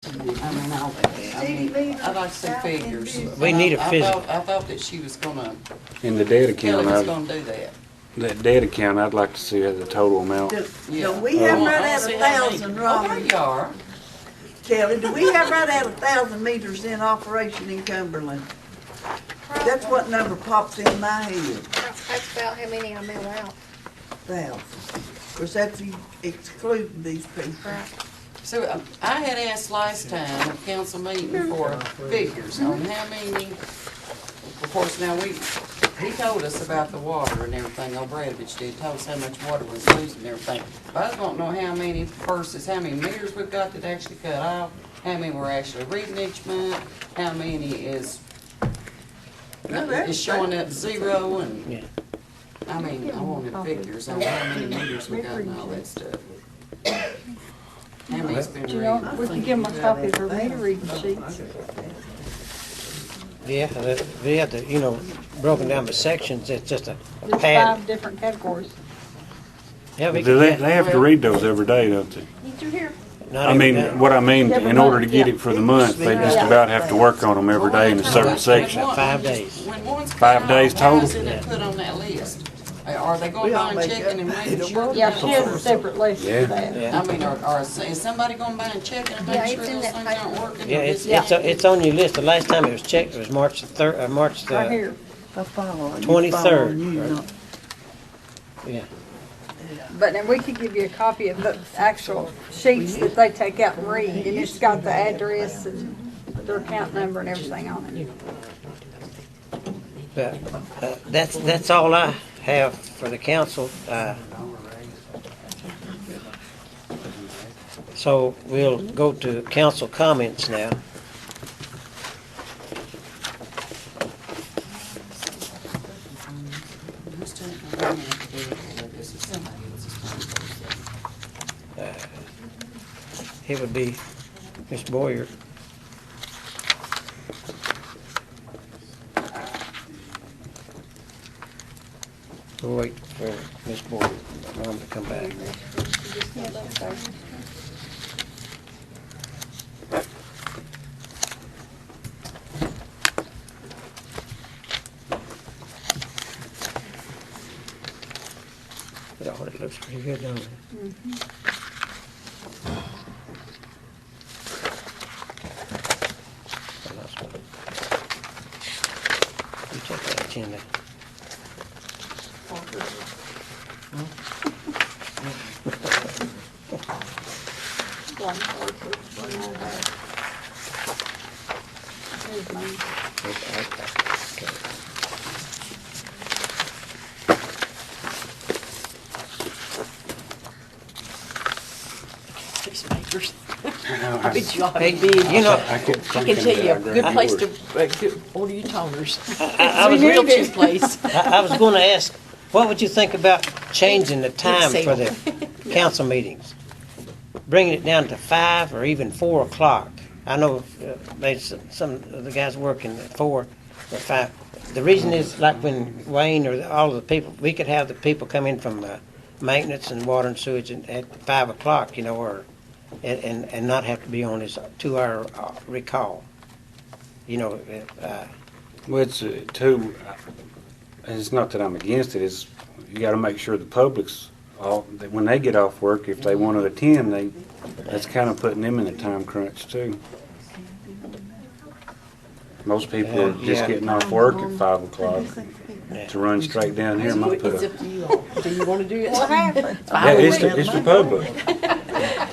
I mean, I'd like to see figures. We need a physical. I thought that she was gonna, In the debt Kelly account, was gonna do that. that debt account, I'd like to see the total amount. Yeah. Do we have I right wanna at see how many- 1,000, Oh, there Robin? you are. Kelly, do we have right at 1,000 meters in operation in Cumberland? That's what number pops in my head, That's about how many I mail out. 1,000. Of course, that's excluding these people. Right. So I had asked last time at council meeting for figures on how many, of course, now he told us about the water and everything, Obradovich did, told us how much water was losing and everything. But I just want to know how many versus how many meters we've got that actually cut off, how many we're actually reading each month, how many is showing up zero, and, Yeah. I mean, I wanted figures on how many meters we got and all that stuff. How many's been You know, read? we could give them a copy of her meter reading sheets. Yeah, they have the, broken down by sections. It's just a There's pad. 5 different categories. Yeah, we Do they, can, they have to read those every day, don't they? Did you hear? not I every mean, day. what I mean, Every in order to month, get yeah. it for the month, they just Yeah. about have to work on them every day in a certain section. 5 days. When one's 5 cut days off, how total? is it put on that list? Are they going by and checking and making sure? Yeah, she has a separate list Yeah. for that. Yeah, I mean, is somebody going by and checking and Yeah, making it's sure in those that things aren't paper. working? yeah, or it's is it- it's on your list. The last time it was checked, it was March the 3rd, March the. Right here. I follow you. 23rd, Follow you, right. not- Yeah. But then we could give you a copy of the actual sheets that they take out and read, and it's got the address and their account number and everything on it. But that's all I have for the council. So we'll go to council comments now. Who's taking the money to do it? Or this is somebody else's money. It would be Ms. Boyer. We'll wait for Ms. Boyer, Mom, to come back. Oh, it looks pretty good, don't it? Oh, that's good. You check that agenda. Here's mine. Okay. These papers. I Big job. Hey, Big. you know, kept I thinking can tell you that a I good grabbed place yours. to order your toners. I It's was a real need it. cheap place. I was going to ask, what would you think about changing the time Sale. for the council meetings? Bringing it down to 5 or even 4 o'clock? I know some of the guys working at 4 or 5. The reason is, like when Wayne or all of the people, we could have the people come in from maintenance and water and sewage at 5 o'clock, and not have to be on this 2-hour recall. Well, it's it's not that I'm against it, it's, you gotta make sure the public's, that when they get off work, if they wanna attend, that's kinda putting them in a time crunch too. Most people are just Yeah. getting off work at 5 o'clock. To run straight down here might put It's a, up to you all. Do you want to do it? What happened? yeah, it's the public.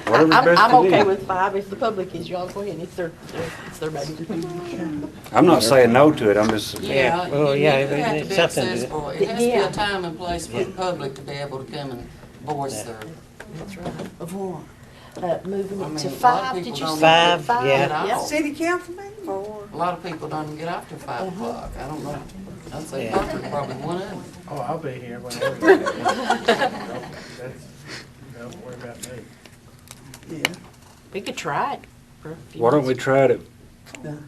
Whatever's best I'm for okay them. with 5 if the public is. Y'all go ahead. It's their baby. I'm not saying no to it, I'm just, Yeah, well, you yeah, need to have it's to be something to- accessible. It has to be Yeah. a time and place for the public to be able to come and voice their. That's right. Of what? Moving I it mean, to a lot of 5. people Did you don't say Five, 5? yeah. Yeah. City council meeting? A lot of people don't get off till 5 o'clock. I don't know. I'd say Yeah. Parker's probably one of them. Oh, I'll be here whenever. Don't worry about me. Yeah. We could try it for a few why don't we months. try it No.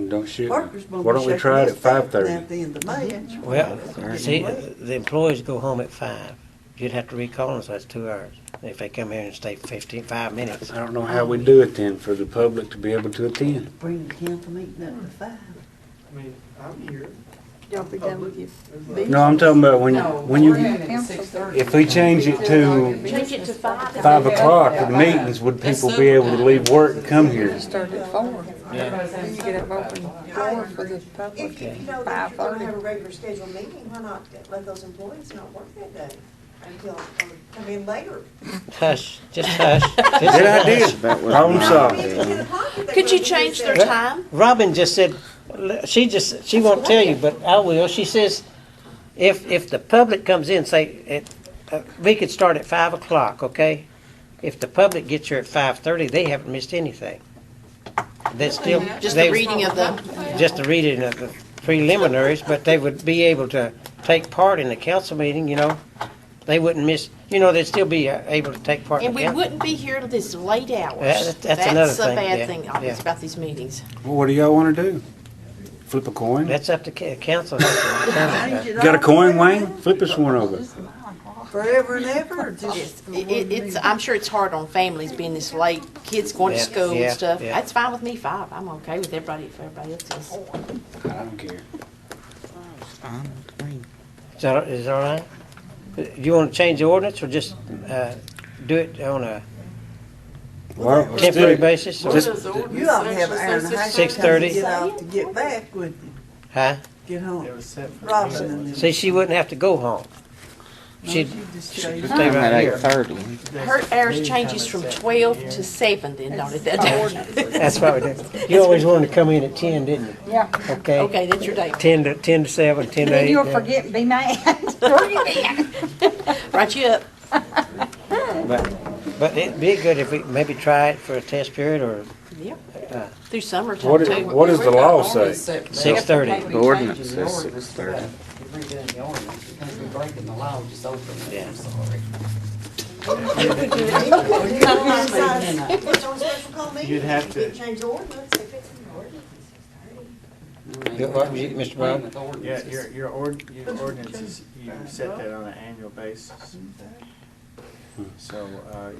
don't shoot, Parker's gonna why be don't we shaking try it his at thumb 5:30? At the end of May. Well, see, the employees go home at 5. you'd have to recall them, so that's 2 hours. If they come here and stay 5 minutes. I don't know how we do it then for the public to be able to attend. Bring the council meeting up to 5. I mean, I'm here. Y'all be done with your No, I'm talking about when we're you, having it at 6:30. if we change it to Change it to 5. 5 o'clock for the meetings, would people be able to leave work and come here? start at 4. Then you get up open door for the public If you at know that you're gonna 5:30. have a regular scheduled meeting, why not let those employees not work that day until, come in later? Hush, just hush. Good idea. Problem solved. Could you change their time? Robin just said, she won't tell you, but I will. She says, if the public comes in, say, we could start at 5 o'clock, okay? If the public gets here at 5:30, they haven't missed anything. They still, Just the reading of the, just the reading of the preliminaries, but they would be able to take part in the council meeting, you know? They wouldn't miss, you know, they'd still be able to take part in and the we council. wouldn't be here till this late hours. That's another That's a thing, bad yeah, thing, yeah. always about these meetings. Well, what do y'all want to do? Flip a coin? That's up to council. Change it Got a all coin, the way Wayne? Flip us one over. Forever and ever, or just. It's, I'm sure it's hard on families being this late, kids going to Yeah, school yeah, and stuff. yeah. That's fine with me, 5. I'm okay with everybody, if everybody else is. I don't care. Is that all right? You want to change the ordinance or just do it on a Well, let's do temporary it. basis? Or, What does the ordinance You ought to have an hour and a section half. say? 6:30? Get out to get back, wouldn't you? huh? Get home. It was set for. Robin and them. See, she wouldn't have to go home. She'd Just stay stay right here. Her hours changes from 12 to 7 then, don't it? That day? That's what we do. You always wanted to come in at 10, didn't you? Yeah. Okay. Okay, that's your date. 10 to 7, 10 to 8. Then you'll yeah. forget and be mad. Where you been? Write you up. But it'd be good if we maybe try it for a test period or Yeah. Uh, Through summertime What, too. what does the law say? 6:30. The ordinance says 6:30. You read it in the ordinance, because we're breaking the law, just open it, Yeah. I'm sorry. It's on special call meeting. You'd have to- You change the ordinance, if it's an ordinance, it's 6:30. What was it, Mr. Brown? Yeah, your ordinances, you set that on an annual basis. So,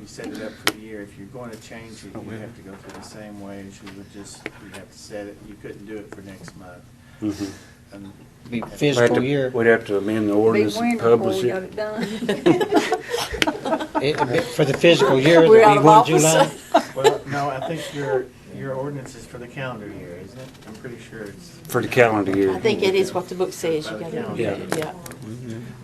you set it up for the year. If you're going to change it, you have to go through the same way as you would just, you have to set it, you couldn't do it for next month. Mhm. And Be We'd have fiscal to- year. We'd have to amend the Be ordinance and winter before publish we got it. it done. For the fiscal year, it'd We're be out of 1 office. July. Well, no, I think your ordinance is for the calendar year, isn't it? I'm pretty sure it's, For the calendar year. I think it is what the book says. You gotta, Yeah. yeah.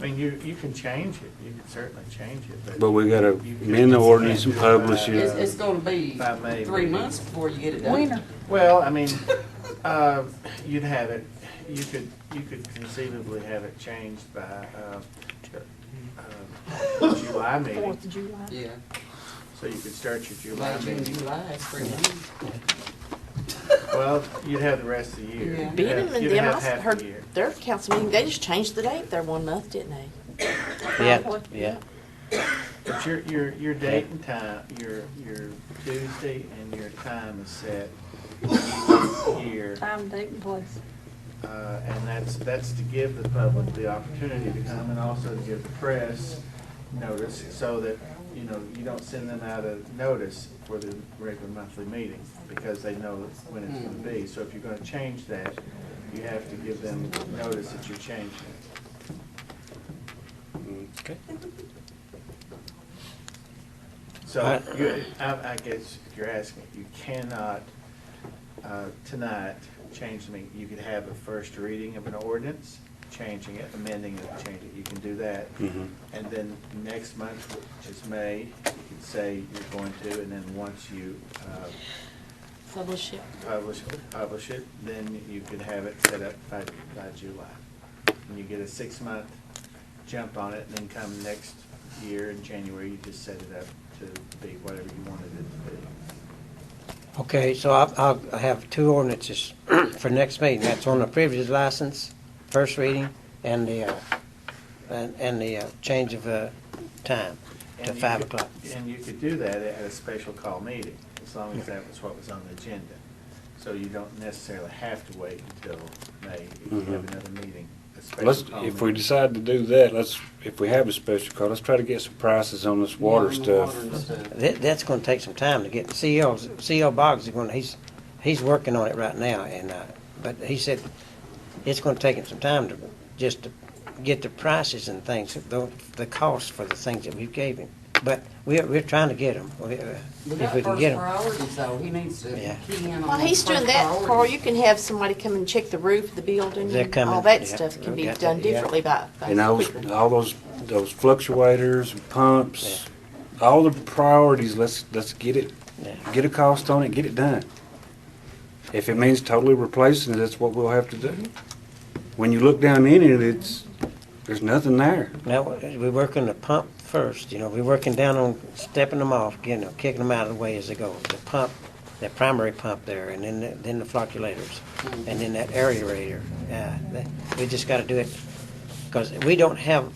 I mean, you can change it, you can certainly change it, But we gotta amend the ordinance and publish It's, it. it's gonna be By May. 3 months before you get it done. Winter. Well, I mean, you'd have it, you could conceivably have it changed by, July meeting. 4th of July. Yeah, So you could start your July May, June, meeting. July, it's 3 months. Well, you'd have the rest of the year. Yeah. You'd Benham have- and you'd them, have I half the heard year. their council meeting, they just changed the date there 1 month, didn't they? Yeah. But your date and time, your Tuesday and your time is set each year. Time, date, and place. And that's to give the public the opportunity to come and also to give the press notice so that, you know, you don't send them out a notice for the regular monthly meeting because they know when it's gonna be. So if you're gonna change that, you have to give them notice that you're changing it. Okay. So, I guess if you're asking, you cannot, tonight, change the meeting. You could have a first reading of an ordinance, changing it, amending it, changing it, you can do that. Mhm. And then next month, which is May, you can say you're going to, and then once you, Publish it. publish it, then you could have it set up by July. And you get a 6-month jump on it, and then come next year in January, you just set it up to be whatever you wanted it to be. Okay, so I'll have 2 ordinances for next meeting. That's on the privilege license, first reading, and the change of time to And you 5 could- o'clock. And you could do that at a special call meeting, as long as that was what was on the agenda. So you don't necessarily have to wait until May. If you have another meeting, a Let's, if we decide to do that, if we have a special call, let's try to get some prices on this water Yeah, on the stuff. water and stuff. That's gonna take some time to get, C.L. Boggs is gonna, he's working on it right now, and, but he said it's gonna take him some time to get the prices and things, the cost for the things that we gave him. But we're trying to get them, We if got we can first get them. priorities though, he needs to Yeah. key in on While those he's doing first that, Carl, priorities. you can have somebody come and check the roof of the building. They're and coming, all that yeah. stuff can be Got done that, yeah. differently by And quicker. all those fluctuators, pumps, all the priorities, let's get it, Yeah. get a cost on it, get it done. If it means totally replacing it, that's what we'll have to do. When you look down in it, there's nothing there. Now, we work on the pump first, we're working down on stepping them off, kicking them out of the way as they go. The pump, that primary pump there, and then the flocculators, and then that aerator. We just gotta do it, because we don't have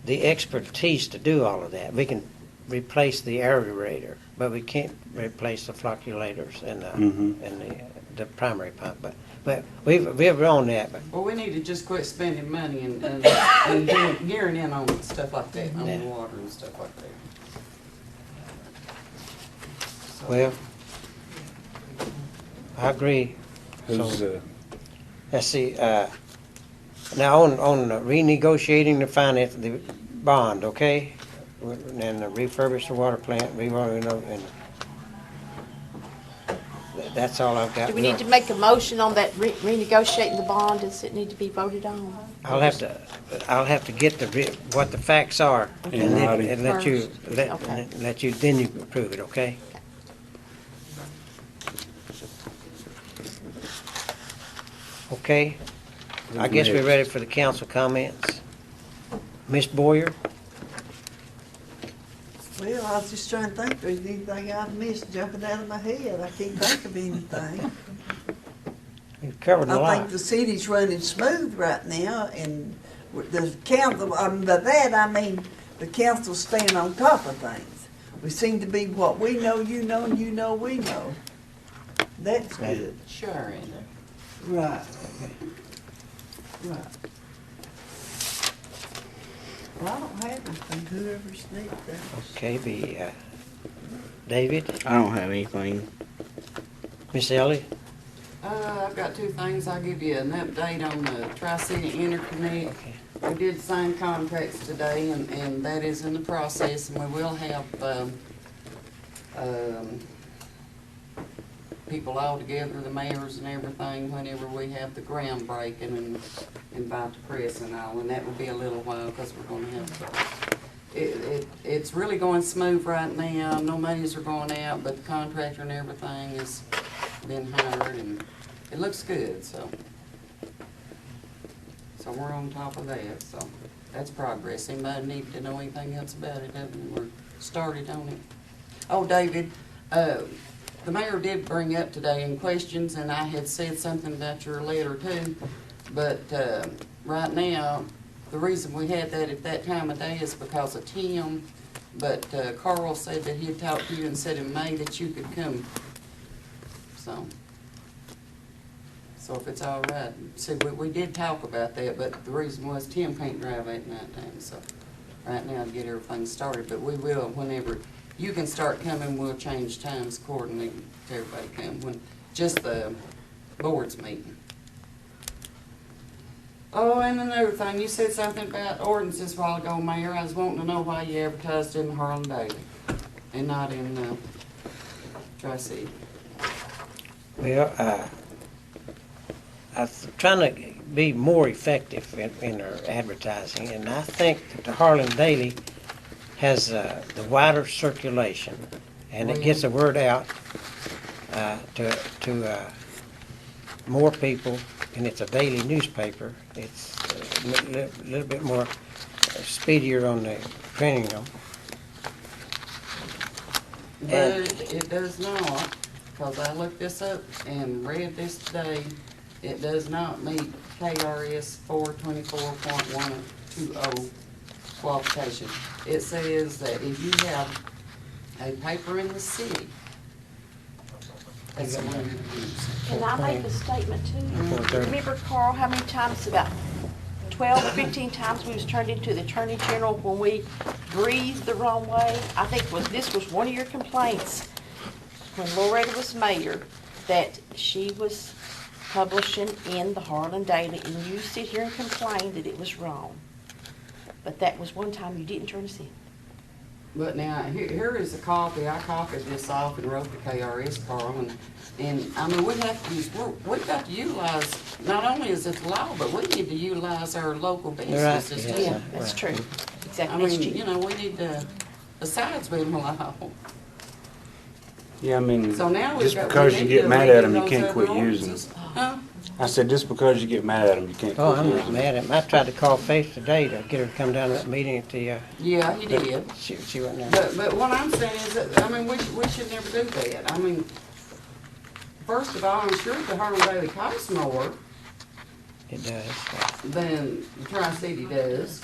the expertise to do all of that. We can replace the aerator, but we can't replace the flocculators and the primary pump. But we're on that, but Well, we need to just quit spending money and gearing in on stuff like that, on the Yeah. water and stuff like that. So- well, I agree. Who's, Let's see, now on renegotiating the finance, the bond, okay? And refurbish the water plant, and that's all I've got. Do we need to make a motion on that renegotiating the bond? Does it need to be voted on? I'll have to get what the facts are, In and then, writing. and let you, Okay. then you approve it, okay? Okay, I guess we're next? ready for the council comments. Ms. Boyer? Well, I was just trying to think if there's anything I've missed jumping out of my head. I can't think of anything. You've covered a I lot. think the city's running smooth right now, and the council, by that I mean the council's staying on top of things. We seem to be what we know, you know, and you know, we know. That's good. Sure, ain't it? Right. Right. Well, I don't have anything, whoever's next. Okay, David, I don't have anything. Miss Ellie? I've got two things. I'll give you an update on the Tri-City Interconnect. Okay. We did sign contracts today, and that is in the process, and we will have, people all together, the mayors and everything, whenever we have the groundbreaking and invite the press and all, and that will be a little while, because we're gonna have, it's really going smooth right now. No monies are going out, but the contractor and everything has been hired, and it looks good, so we're on top of that, so that's progress. Anybody need to know anything else about it, other than we're started on it? Oh, David, the mayor did bring up today in questions, and I had said something about your letter too, but right now, the reason we had that at that time of day is because of Tim, but Carl said that he had talked to you and said in May that you could come, so if it's all right. See, we did talk about that, but the reason was Tim can't drive at night time, so right now to get everything started, but we will whenever you can start coming. We'll change times accordingly to everybody come, when just the board's meeting. Oh, and another thing, you said something about ordinances a while ago, Mayor. I was wanting to know why you advertised in the Harlan Daily and not in Tri-City. Well, I'm trying to be more effective in our advertising, and I think that the Harlan Daily has the wider circulation, and it gets the word out to more people, and it's a daily newspaper. It's a little bit more speedier on the printing them. But it does not, because I looked this up and read this today, it does not meet KRS 424.120 qualification. It says that if you have a paper in the city, that's the one you use. Can I make a statement too? 4:30. Remember, Carl, how many times about 12 or 15 times we was turned into the Attorney General when we breathed the wrong way. I think this was one of your complaints when Loretta was mayor, that she was publishing in the Harlan Daily, and you sit here and complain that it was wrong. But that was one time you didn't turn us in. But now, here is a copy, I copied this off and wrote the KRS, Carl, and, I mean, we have to use, we've got to utilize, not only is it the law, but we need to utilize our local businesses Yes, too. Yeah, that's true. I Exactly. That's mean, true. you know, we need to, besides being the law. Yeah, I mean, So now we've just got. because we you need get to mad at redo them, you those can't other quit using them. ordinances. Huh? I said, just because you get mad at them, you can't Oh, quit I'm using not them. mad at him. I tried to call Faith today to get her to come down to that meeting at the, Yeah, he did. she wasn't there. But what I'm saying is that, I mean, we should never do that. I mean, first of all, I'm sure the Harlan Daily costs more It does. than the Tri-City does.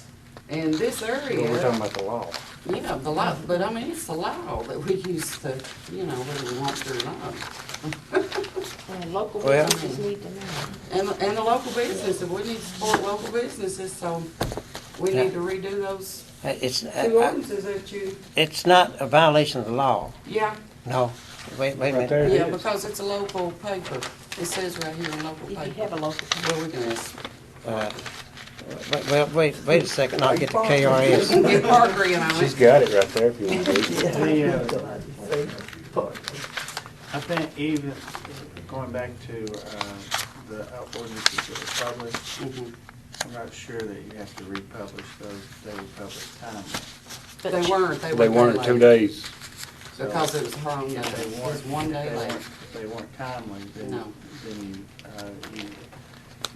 And this Well, we're talking area, about the law. yeah, the law, but I mean, it's the law that we use to, you know, whether we want to or not. And local Well- businesses need to know. And the local businesses, we need to support local businesses, so we need to redo those It's, two ordinances that you, it's not a violation of the law. yeah, No. Wait a Right minute. there. yeah, because it's a local paper. It says right here, local You can paper. have a local. Well, we can ask. Well, wait a second. I'll get the KRS. Get Parker in on She's it. got it right there if you want to. I think even going back to the ordinances that were published, Mhm. I'm not sure that you have to republish those. They were published timely. But They weren't, They weren't 2 days. So Because it was hung, if they it weren't- was one day if they late. weren't- If they weren't timely, then, No. then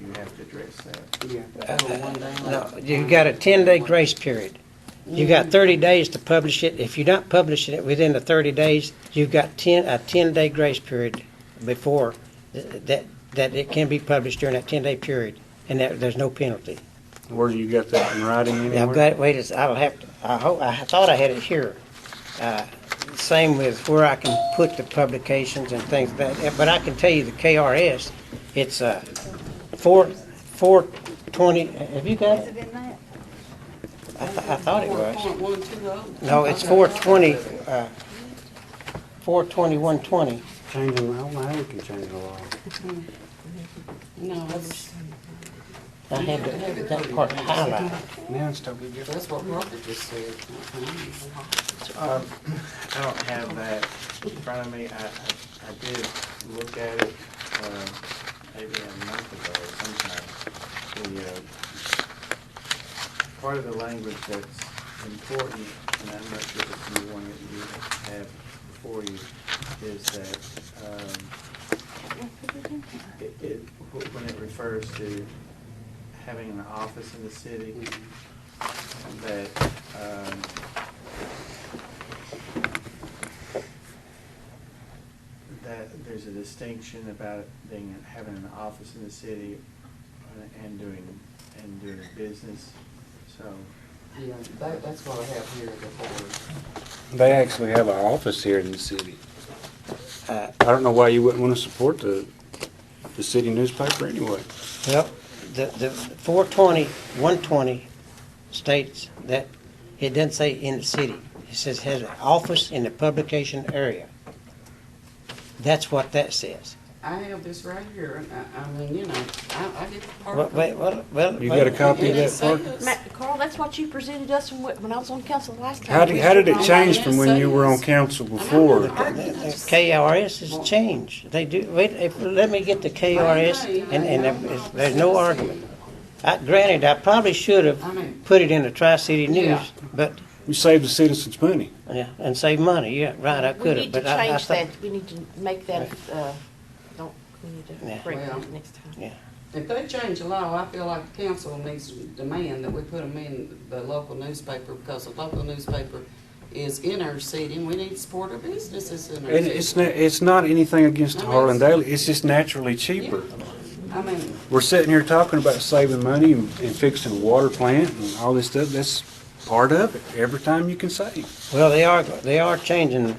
you have to address that. Yeah, they were one day late. No, you got a 10-day grace period. You got 30 days to publish it. If you're not publishing it within the 30 days, you've got a 10-day grace period before that it can be published during that 10-day period, and that there's no penalty. Where you got that in writing anywhere? I've got, I'll have to, I thought I had it here. Same with where I can put the publications and things like that, but I can tell you the KRS, it's 420, have you got Is it? it in that? I thought it was. 4.120. No, it's 420, 42120. Changing, I don't know how we can change the law. No, that's, I had that part highlighted. Now it's totally different. that's what Parker just said. I don't have that in front of me. I did look at it, maybe a month ago or sometime. The, part of the language that's important, and I'm not sure if it's the one that you have before you, is that, when it refers to having an office in the city, that, that there's a distinction about having an office in the city and doing business, so. Yeah, that's what I have here before. They actually have an office here in the city. I don't know why you wouldn't want to support the city newspaper anyway. Well, the 420-120 states that it doesn't say in the city. It says has an office in the publication area. That's what that says. I have this right here, and I mean, you know, I get Parker. Well. You got a copy of And it that, Parker? says- Carl, that's what you presented us when I was on council last time. How did it change from when you were on council before? The KRS has changed. They do, let me get the KRS, and there's no argument. Granted, I probably should have put it in the Tri-City News, Yeah. but, You saved the citizens money. yeah, and save money, yeah, right, I We could have, need to but I change thought. that, we need to make that, we need Yeah. to break Well, that next time. Yeah. If they change the law, I feel like the council needs to demand that we put them in the local newspaper, because the local newspaper is in our city, and we need to support our businesses in our And city. it's not anything against the Harlan Daily, it's just naturally cheaper. I mean, We're sitting here talking about saving money and fixing a water plant and all this stuff, that's part of it, every time you can save. Well, they are changing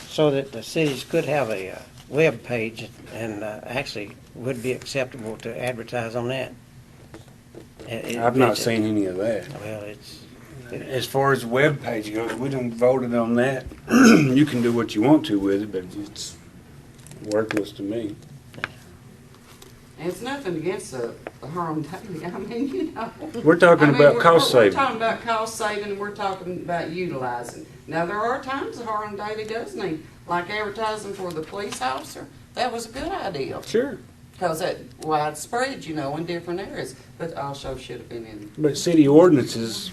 so that the cities could have a web page and actually would be acceptable to advertise on that. I've not seen any of that. Well, it's, As far as the web page goes, we done voted on that. You can do what you want to with it, but it's worthless to me. And it's nothing against the Harlem Daily, I mean, you know. We're talking I mean, about cost We're saving. talking about cost saving, and we're talking about utilizing. Now, there are times the Harlem Daily does need, like advertising for the police officer, that was a good idea. Sure. Because that widespread, you know, in different areas, but also should have been in. But city ordinances,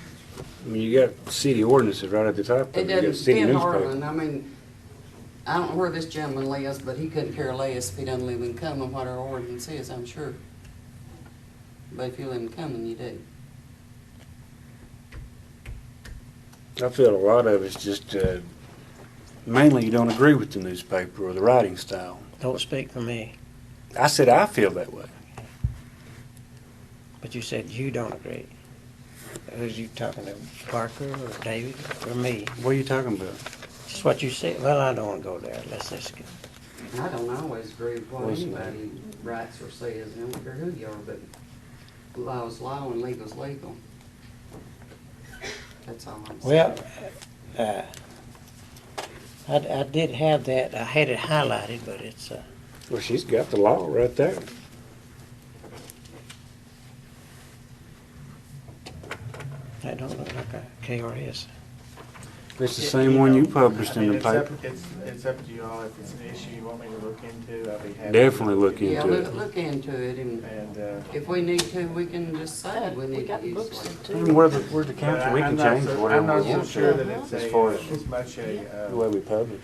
I mean, you got city ordinances right at the top. It of it. You got doesn't city in newspaper. Harlan, I mean, I don't know where this gentleman lives, but he couldn't care less if he doesn't live in Cumberland what our ordinance is, I'm sure. But if you live in Cumberland, you do. I feel a lot of it's just, mainly you don't agree with the newspaper or the writing style. don't speak for me, I said I feel that way. but you said you don't agree. Who's you talking to, Parker or David or me? What are you talking about? Just what you said. Well, I don't want to go there. Let's just get. I don't always agree with what Listen. anybody writes or says, I don't care who you are, but law's law and legal's legal. That's all I'm saying. Well, I did have that. I had it highlighted, but it's Well, she's got the law right there. I don't look like a KRS. It's the same one you published I mean, in the it's up- paper. It's up to you all. If it's an issue you want me to look into, I'll be happy. Definitely look Yeah, into it. look into it, and And, if we need to, we can just say we We need got to use books it. in And too. where's the but council, we I'm can not change so- it, whatever I'm not we so want sure to, that it's as far as as much the way we publish.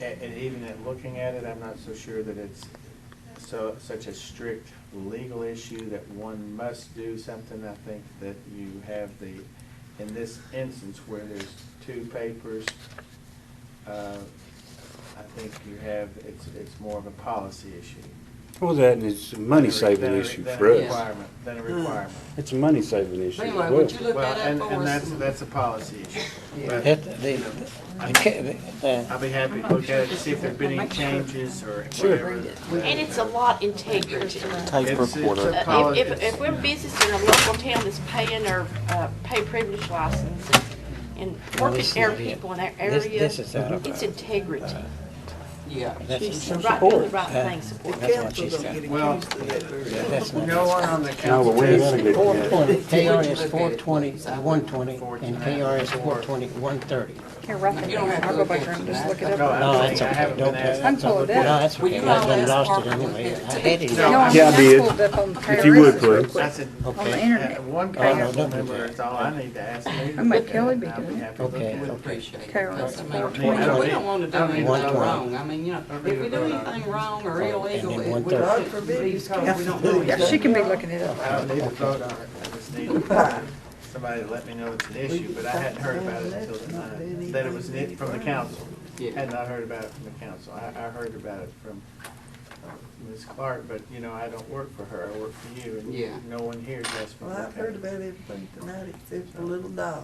And even at looking at it, I'm not so sure that it's such a strict legal issue that one must do something. I think that you have in this instance where there's two papers, I think it's more of a policy issue. Well, that is a money-saving issue for us. Than a requirement. It's a money-saving issue as Anyway, well. would you look Well, that and, up for and us? that's a policy issue. But I'll be happy to look at it to see if there's been any changes or whatever. And it's a lot integrity. It's a policy. If we're a business in a local town that's paying our pay privilege license and working this is our not it. people in our This area, is out of, it's integrity. Yeah. that's, She's right, doing the right thing, The support. That's what council she's don't got. get Well, accused of that very that's not. No one on the No, council. but we ain't gonna get Four that. twenty, KRS 420, 120, and KRS 420, 130. Here, write that You don't down. have to I'll go look back into there and just that. look it No, up. No, I'm that's saying I okay. haven't Don't been pass. asked. I can pull it No, up. that's Well, you okay. know, I done that's lost it Parker anyway. looked I at had it. No, No, I Yeah, I mean, did. I pulled it up on the If you would, KRS real please. quick. I said, On the Okay. internet. one no, council don't do member, that. it's all I need to ask me. I might Kelly be I'll be doing it. happy to look Okay, at We it. appreciate it. KRS Because, I mean, 420. we don't want to do anything 120. wrong. I mean, you know, if we do anything wrong or illegal, And then we 130. God forbid we this don't council know. do Yeah, she can be looking it up. I don't need to vote on it, I just need somebody to let me know it's an issue, but I hadn't heard about it until tonight, that it was from the council. Yeah. Had not heard about it from the council. I heard about it from Ms. Clark, but, you know, I don't work for her, I work for you, Yeah. and no one here has asked me. Well, I've heard about everything tonight except the little dog.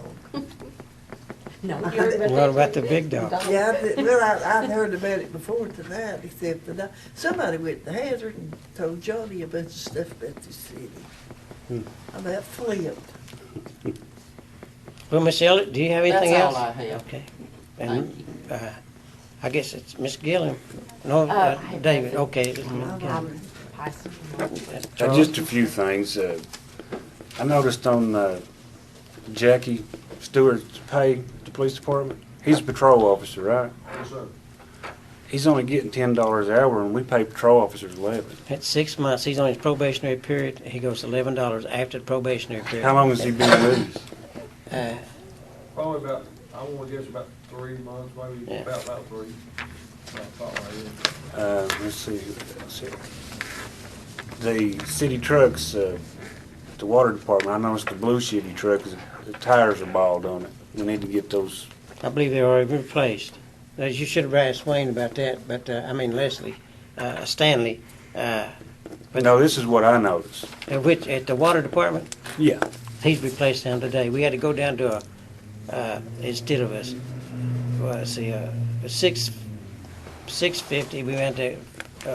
No, you heard about What that about too? the big dog? Yeah, I'd heard about it before tonight, except the dog. Somebody went to Hazard and told Johnny a bunch of stuff about this city. About flipped. Well, Miss Elliott, do you have anything That's else? all I have. Okay. Thank And, I guess it's Miss Gilliam. No, I have David, nothing. okay. it's Miss Gilliam. I'm passing. That's Charles. Just a few things. I noticed on Jackie Stewart's pay at the police department, he's a patrol officer, right? Yes, sir. He's only getting $10 an hour, and we pay patrol officers 11. At 6 months, he's on his probationary period. He goes $11 after the probationary period. How long has he been with us? Probably about, I want to guess about 3 months, maybe Yeah. about 3. About right Let's see. Let's see. The city trucks, the water department, I noticed the blue shitty truck, the tires are bald on it. We need to get those. I believe they're already replaced. You should have asked Wayne about that, but, Leslie, Stanley, No, this is what I noticed. at the water department, Yeah. he's replaced them today. We had to go down to instead of a 650, we went to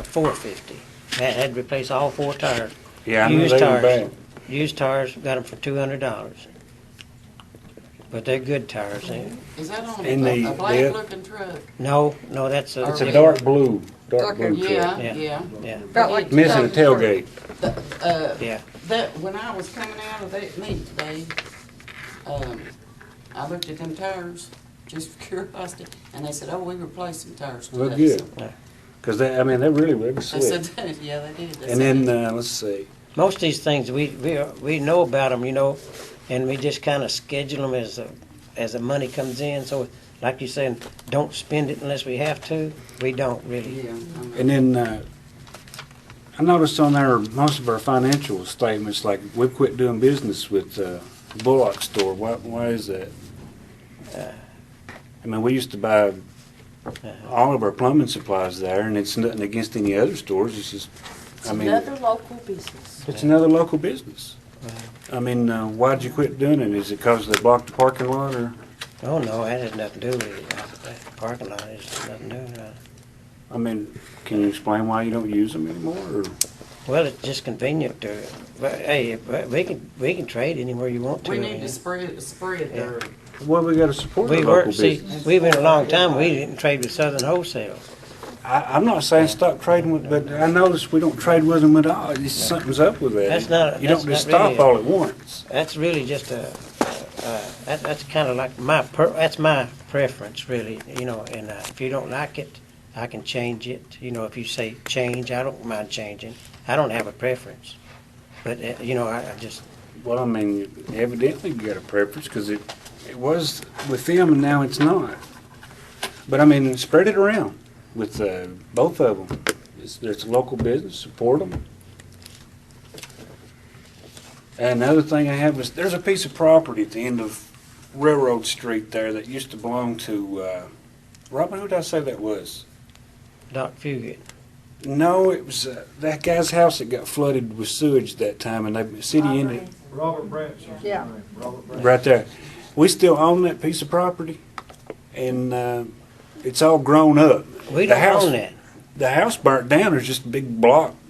450. Had to replace all 4 tires. Yeah, I know Used they were tires. bad. Used tires, got them for $200. But they're good tires. Is that on And a black looking truck? No, that's a. It's a dark blue truck. Yeah, Yeah. yeah. Yeah. Felt like Missing a tailgate. Yeah. That, when I was coming out of that meet today, I looked at them tires, just for curiosity, and they said, oh, we replaced some tires today. Well, good. So Because they really were They slick. said, yeah, they did. They And said then, let's see. Most of these things, we know about them, and we just kind of schedule them as the money comes in. So, like you said, don't spend it unless we have to. We don't really. Yeah. And then, I noticed on there, most of our financial statements, like, we've quit doing business with, Bullock Store. Why is that? I mean, we used to buy all of our plumbing supplies there, and it's nothing against any other stores. It's just, It's I mean, another local business. it's another local business. I mean, why'd you quit doing it? Is it because they blocked the parking lot, or? Oh no, that has nothing to do with it. That parking lot has nothing to do with it. I mean, can you explain why you don't use them anymore, or? Well, it's just convenient to. But hey, we can trade anywhere you want to. We need to spread their, Well, we gotta support the We local work. See, business. we've been a long time. We didn't trade with Southern Wholesale. I'm not saying stop trading with, but I notice we don't trade with them at all. Something's up with that. That's not- You that's don't just not stop really- all at once. That's really just that's kind of like that's my preference, really. And if you don't like it, I can change it. If you say change, I don't mind changing. I don't have a preference, but I just. Well, I mean, evidently you got a preference, because it was with them and now it's not. But I mean, spread it around with both of them. There's a local business, support them. And the other thing I have is, there's a piece of property at the end of Railroad Street there that used to belong to, Robin, who did I say that was? Doc Fugit. No, it was that guy's house that got flooded with sewage that time, and the city ended Robert Branson's Yeah. name. Robert Branson. right there. We still own that piece of property, and it's all grown up. We The don't house- own that. The house burnt down. There's just a big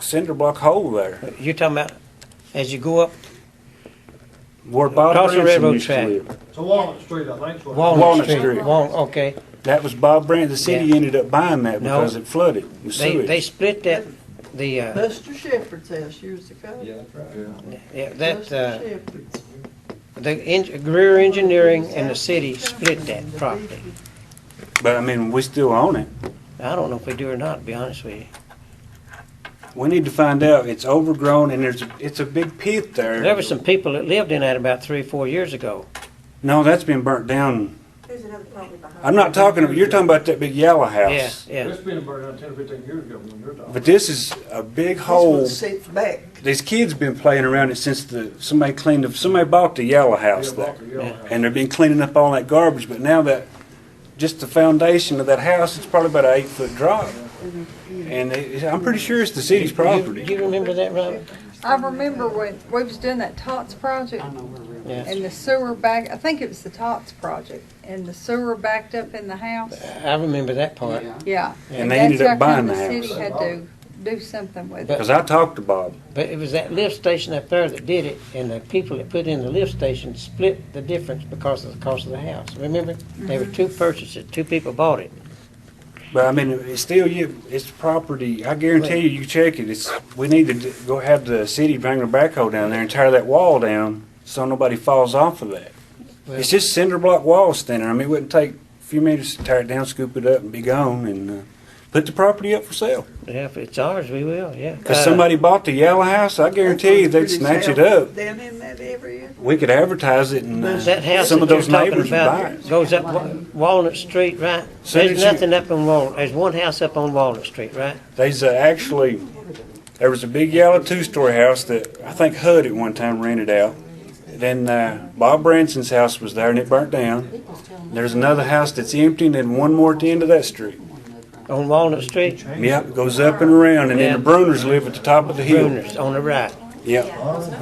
cinder block hole there. You're talking about as you go up Where Bob Across the Branson railroad used to track. live. It's a Walnut Street, I think. is what it is. Walnut Street. Street. Okay. That was Bob Branson. The city Yeah. ended up buying that No. because it flooded with sewage. They split that. The Buster Shepherd's house years ago. Yeah, that's right. yeah, that Buster Shepherd's. the Greer Engineering and the city split that property. But I mean, we still own it. I don't know if we do or not, to be honest with you. We need to find out. It's overgrown, and it's a big pit there. There were some people that lived in that about 3 or 4 years ago. No, that's been burnt down. There's another property behind. I'm not talking. You're talking about that big yellow house. Yeah. It's been burned down 10 or 15 years ago when you're talking. But this is a big This hole. one sits back. These kids been playing around it since somebody bought the yellow house there, and they've been cleaning up all that garbage. But now that just the foundation of that house, it's probably about an 8-foot drop, and I'm pretty sure it's the city's property. You remember that, Robert? I remember when we was doing that Tots project, I know where we're. Yeah. and the sewer I think it was the Tots project, and the sewer backed up in the house. I remember that part. Yeah. Yeah. And they ended that's up how buying come the city house. had to do something with it. Because I talked to Bob. But it was that lift station up there that did it, and the people that put in the lift station split the difference because of the cost of the house. Remember? There were 2 purchases. 2 people bought it. But I mean, it's still it's property. I guarantee you check it. We need to go have the city bring their backhoe down there and tear that wall down so nobody falls off of that. Well- It's just cinder block walls standing there. I mean, it wouldn't take a few minutes to tear it down, scoop it up, and be gone, and put the property up for sale. Yeah, if it's ours, we will, yeah. Because somebody bought the yellow house, I guarantee you they'd snatch it up. Down in that area. We could advertise it, and That house some that of those you're talking neighbors would buy about it. goes up Walnut Street, right? Soon There's as you- nothing up on Walnut. There's one house up on Walnut Street, right? There's there was a big yellow 2-story house that I think HUD at one time rented out. Then Bob Branson's house was there, and it burnt down. There's another house that's empty, and then one more at the end of that street. On Walnut Street, Yep, it goes up and around, and then Yeah. the Bruners live at the top of the hill. Bruners on the right. Yep.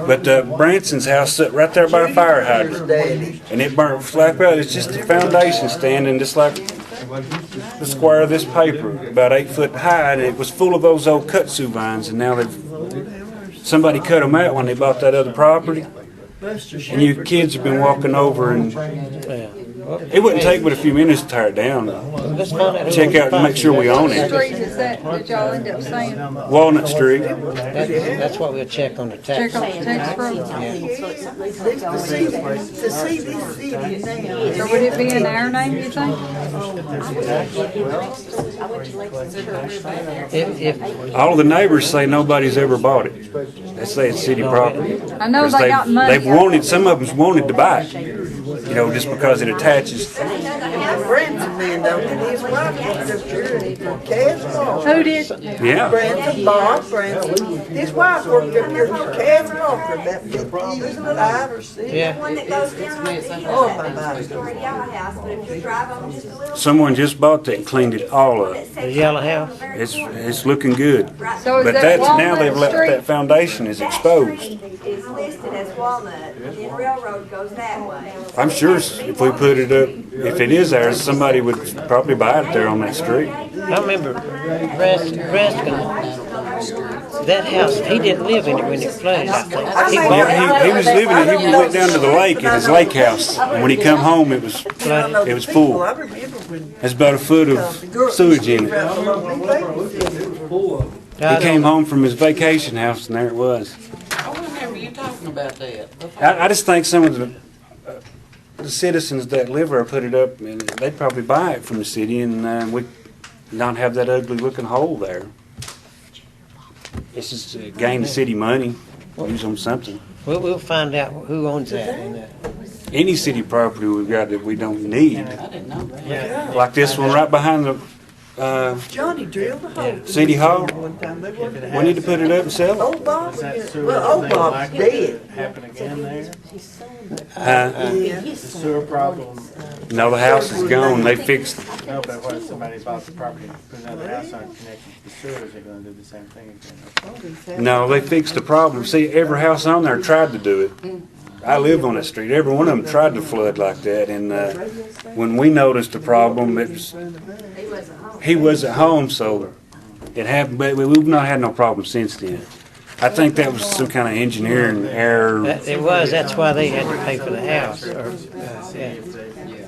But Branson's house sat right there by a fire hydrant, Daddy. and it burnt flat out. It's just the foundation standing, just like the square of this paper, about 8 foot high, and it was full of those old kudzu vines, and now somebody cut them out when they bought that other property. And you kids have been walking over, and it wouldn't take but a few minutes to tear it down. Let's find out. Check out and make sure we own What it. street is that, did y'all end up saying? Walnut Street. That's what we'll check on the tax. Check on the tax roll? To see this city now. So would it be in our name, you think? If, All the neighbors say nobody's ever bought it. They say it's city property. I know 'Cause they got money. They've wanted, some of them's wanted to buy it, you know, just because it attaches. Branson man, though, and his wife worked up here in Castle. Who did? Yeah. Branson, Bob Branson. His wife worked up here in Castle for about 55 or 6. yeah, One that goes down on the Oh, my God. story yellow house, but if you drive on just a little. Someone just bought that and cleaned it all up. the yellow house. It's looking good. So is But that that's, now they've Walnut left Street? that foundation is exposed. Is listed as Walnut, and then Railroad goes that way. I'm sure if we put it up, if it is ours, somebody would probably buy it there on that street. I remember Raskin, that house, he didn't live in it when it flooded, I think. He bought it. Yeah, he was living it, he went down to the lake at his lake house, and when he come home, it was full. I remember when There's about a foot of sewage in it. He came home from his vacation house, and there it was. I remember you talking about that. I just think some of the citizens that live there put it up, and they'd probably buy it from the city, and we not have that ugly looking hole there. It's just to gain the city money, use on something. We'll find out who owns that. And, Any city property we've got that we don't need, I didn't know that. like this one right behind the Johnny drilled a hole. City Hall. One time they worked. We need to put it up and sell it. Old Bob, Is that sewer well, old thing Bob's like dead. happen again there? Yeah. The sewer problem, No, the house is gone. They fixed. no, but what if somebody bought the property, put another house on connected to the sewers, they're gonna do the same thing again? No, they fixed the problem. See, every house on there tried to do it. I live on that street. Every one of them tried to flood like that. And when we noticed the problem, it was he was at home, so it happened. But we've not had no problem since then. I think that was some kind of engineering error. it was, that's why they had to pay for the house. Or, See, if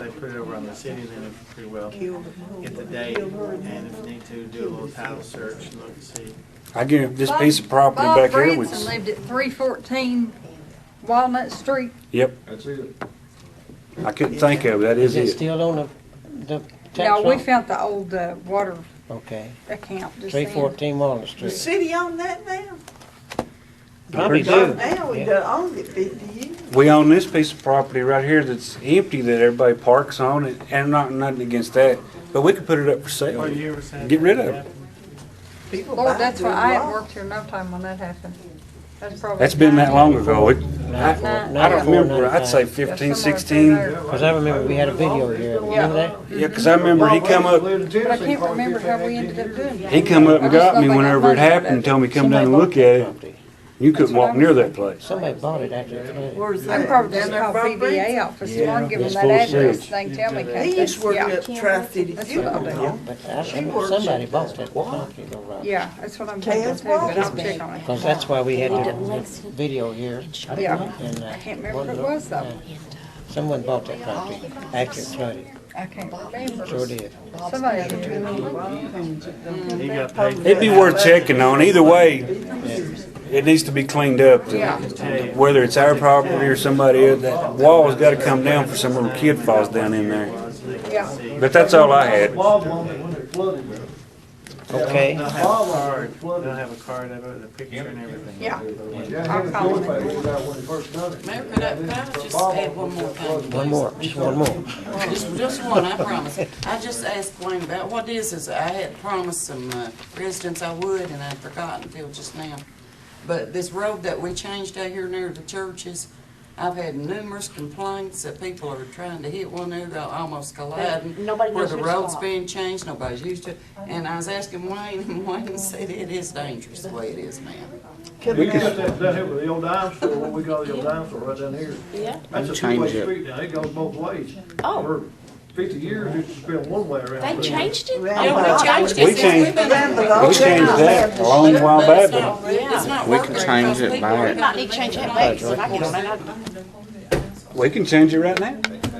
they put it over on the city, then it pretty well get the date, and if you need to, do a little title search and look and see. I give this piece of property Bob back here Branson was. lived at 314 Walnut Street. Yep, That's it. I couldn't think of it. That is is it it. still on the tax No, we roll? found the old water Okay, account just then. 314 Walnut The Street. city own that now? Probably Pretty do. Now, we done owned it 50 years. We own this piece of property right here that's empty that everybody parks on it, and not nothing against that. But we could put it up for sale. Well, you ever said Get rid of it. People Lord, buy that's it, why do I a hadn't lot. worked here no time when that happened. That's probably. That's been that long ago. I Not don't remember. I'd say 95. 15, 16. Because I remember we had a video here. Remember that? Yeah, because I remember he come up. But I can't remember how we ended up doing it. He come up and I just got know me they got whenever it money out happened of and told me come Somebody down and look bought at that it. property. You couldn't walk near that place. Somebody bought it after it flooded. Where's I can that? probably just Down there call by PBA Branson? office Yeah, tomorrow and give them it's that full of address. sewage. They can tell me. He used to work Yeah. at Tri-City That's Fuel. what I'll do. But I She remember works somebody at bought that property though, Rob. Yeah, that's what I'm thinking too, but I'll check on it. Because that's why we had the video here. Yeah, And, I can't remember what it was though. someone bought that property after it flooded. I can't remember. Sure did. Somebody did tell me. He got paid. for It'd be that. worth checking on. Either way, it needs to be cleaned up. Whether it's our property or somebody else, that wall's got to come down for some little kid falls down in there. Yeah. But that's all I had. Bob on it when it flooded there. Okay. They'll have a card, they'll have a card of it, the picture and everything. Yeah. Yeah, I'll he call was him. figured out when he first done it. Mayor, could I just add one more thing? One more, just one more. Just one, I promise. I just asked Wayne about, what is I had promised some residents I would, and I'd forgotten until just now. But this road that we changed out here near the churches, I've had numerous complaints that people are trying to hit one another, almost colliding. Nobody Where knows the where to road's stop. being changed, nobody's used to it. And I was asking Wayne, and Wayne said it is dangerous the way it is now. We got that down here with the old dime store, what we call the old dime store right down here. Yeah. That's a two-way street now, it goes both ways. Oh. Or 50 years, it used to been one way around. They changed it? Yeah, Yeah, we changed it. We changed- We changed that a long while back, but It's not We can working change because it people back. are We might need to change that back, so I get on that. we can change it right now.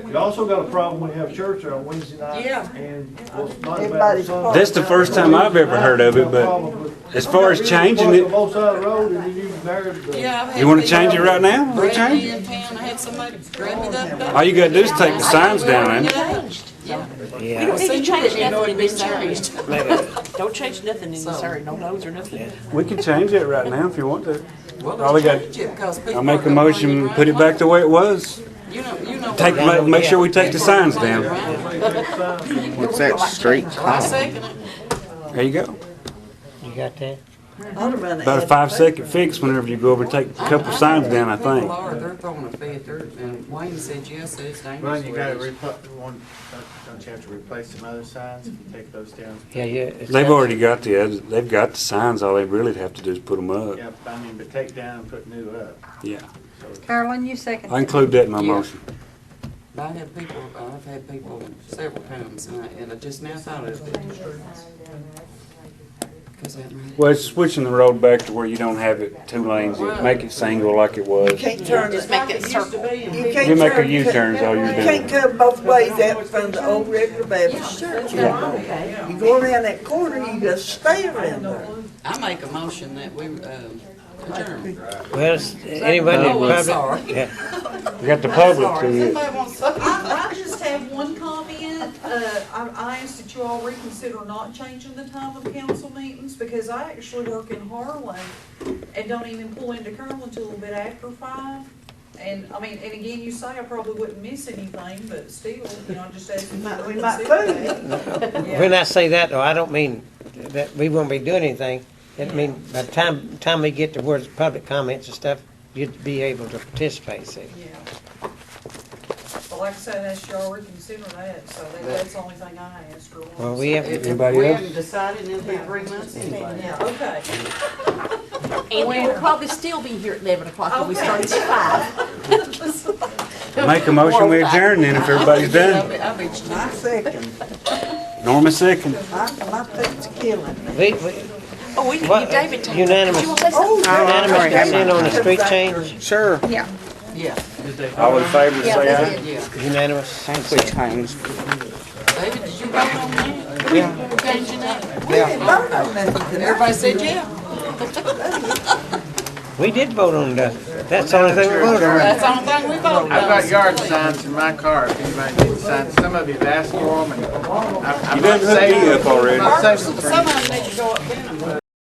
You also got a problem when you have church there on Wednesday night. Yeah. And what's not about Everybody's Sunday. That's the first time I've ever heard of it, but as far as changing it, On both sides of the road, and then you married the. Yeah, I've had you wanna people change it right now? We'll grab change me it. in town. I had somebody grab me the other day. All you gotta do is take the signs down, ain't it? Changed. Yeah. We Yeah. don't need to change You know nothing in it's this area. changed. Don't change nothing in this area, no no's or nothing. We can change it right now if you want to. Well, All we let's got- change it because people I'll make are a complaining motion, right put it back the way it was. You know. Take, what- make sure we take the signs down. What's that street I called? second it. There you go. You got that? I'd run About a ad- 5-second fix whenever you go over and take a couple signs down, I think. People are, they're throwing a fit, and Wayne said, yes, it's dangerous. Ryan, you gotta where it is. don't you have to replace some other signs if you take those down? Yeah, yeah. it's- They've already got the others, they've got the signs, all they really have to do is put them up. Yep, I mean, but take down and put new up. Yeah, Carolyn, you second. I include that in my Yeah. motion. I've had people several times, and I just now thought of it. 'Cause that might- Well, it's switching the road back to where you don't have it 2 lanes, you make it single like it was. Can't turn Just it. make it Used to circle. be, and You people- can't You make a turn- U-turn is all you're You doing. can't come both ways out from the old regular Baptist church. You go around that corner, you just stay around there. I make a motion that we, adjourn. Well, anybody in Oh, the I'm public? sorry. Yeah. We got the public Sorry, to, somebody wants to. I just have one comment. I asked that you all reconsider not changing the time of council meetings because I actually work in Harlan and don't even pull into Cumberland until a little bit after 5. And, I mean, and again, you say I probably wouldn't miss anything, but still, you know, I just asked you to We might reconsider fool that. Yeah. When I say that, though, I don't mean that we won't be doing anything. It mean by the time we get to where it's public comments and stuff, you'd be able to participate, see. Yeah. But like I said, I asked you all reconsider that, so that's the only thing I asked for. Well, we have, If Anybody we else? haven't decided in 3 months anyway. Yeah, okay. And we will probably still be here at 11 o'clock when we Okay. start at 5. make a motion, we adjourn then if everybody's done. I bet you. I second. Norma second. My feet's killing me. we, Oh, we can What, give David time. unanimous- Did you want to say something? unanimous already had consent on the street change, Sure. Yeah. Yeah, All in favor, say aye. yeah. unanimous. I think we changed. David, did you vote on that? Yeah. Changing that? We didn't vote on nothing And tonight. everybody said, yeah. We did vote on that. That's the only thing we voted on. That's the only thing we voted on. I've got yard signs in my car if anybody needs signs. Some of you've asked for them and I'm You not done hooked saving me up already. I'm not saving them for Some of them need to go up in them.